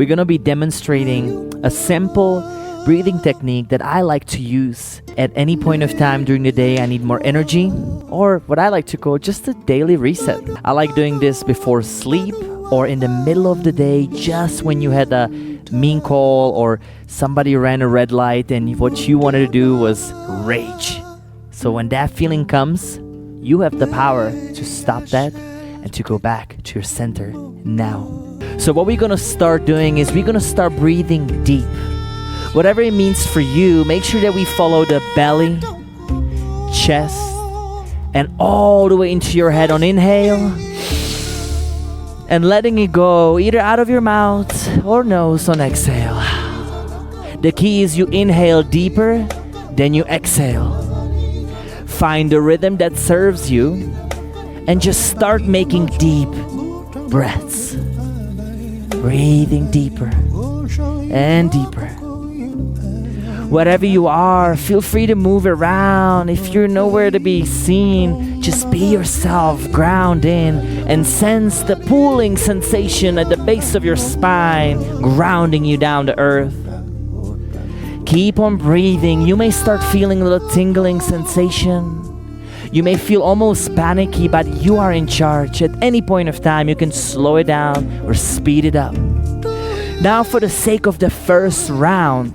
we're gonna be demonstrating a simple breathing technique that I like to use at any point of time during the day I need more energy, or what I like to call just a daily reset. I like doing this before sleep or in the middle of the day, just when you had a mean call or somebody ran a red light and what you wanted to do was rage. So when that feeling comes, you have the power to stop that and to go back to your center now. So what we're gonna start doing is we're gonna start breathing deep. Whatever it means for you, make sure that we follow the belly, chest, and all the way into your head on inhale, and letting it go either out of your mouth or nose on exhale. The key is you inhale deeper, then you exhale. Find the rhythm that serves you and just start making deep breaths. Breathing deeper and deeper. Wherever you are, feel free to move around. If you're nowhere to be seen, just be yourself, ground in, and sense the pulling sensation at the base of your spine, grounding you down to earth. Keep on breathing. You may start feeling a little tingling sensation. You may feel almost panicky, but you are in charge. At any point of time, you can slow it down or speed it up. Now, for the sake of the first round,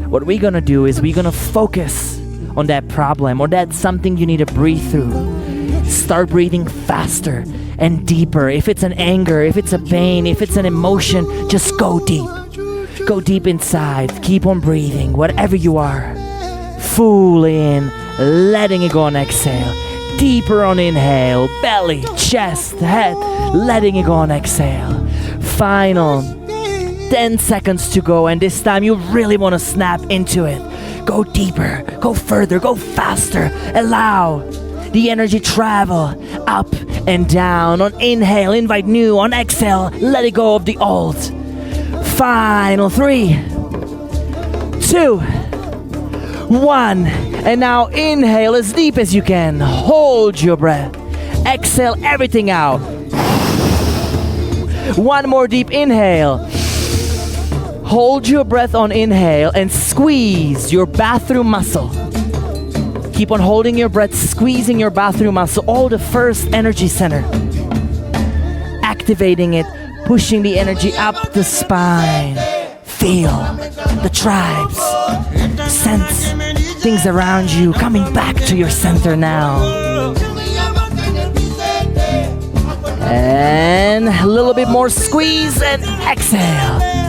what we're gonna do is we're gonna focus on that problem or that something you need to breathe through. Start breathing faster and deeper. If it's an anger, if it's a pain, if it's an emotion, just go deep. Go deep inside. Keep on breathing, whatever you are. Full in, letting it go on exhale. Deeper on inhale, belly, chest, head, letting it go on exhale. Final 10 seconds to go, and this time you really want to snap into it. Go deeper, go further, go faster. Allow the energy travel up and down. On inhale, invite new. On exhale, let it go of the old. Final 3, 2, 1. And now inhale as deep as you can. Hold your breath. Exhale everything out. One more deep inhale. Hold your breath on inhale and squeeze your bathroom muscle. Keep on holding your breath, squeezing your bathroom muscle, all the first energy center. Activating it, pushing the energy up the spine. Feel the tribes. Sense things around you coming back to your center now. And a little bit more squeeze and exhale.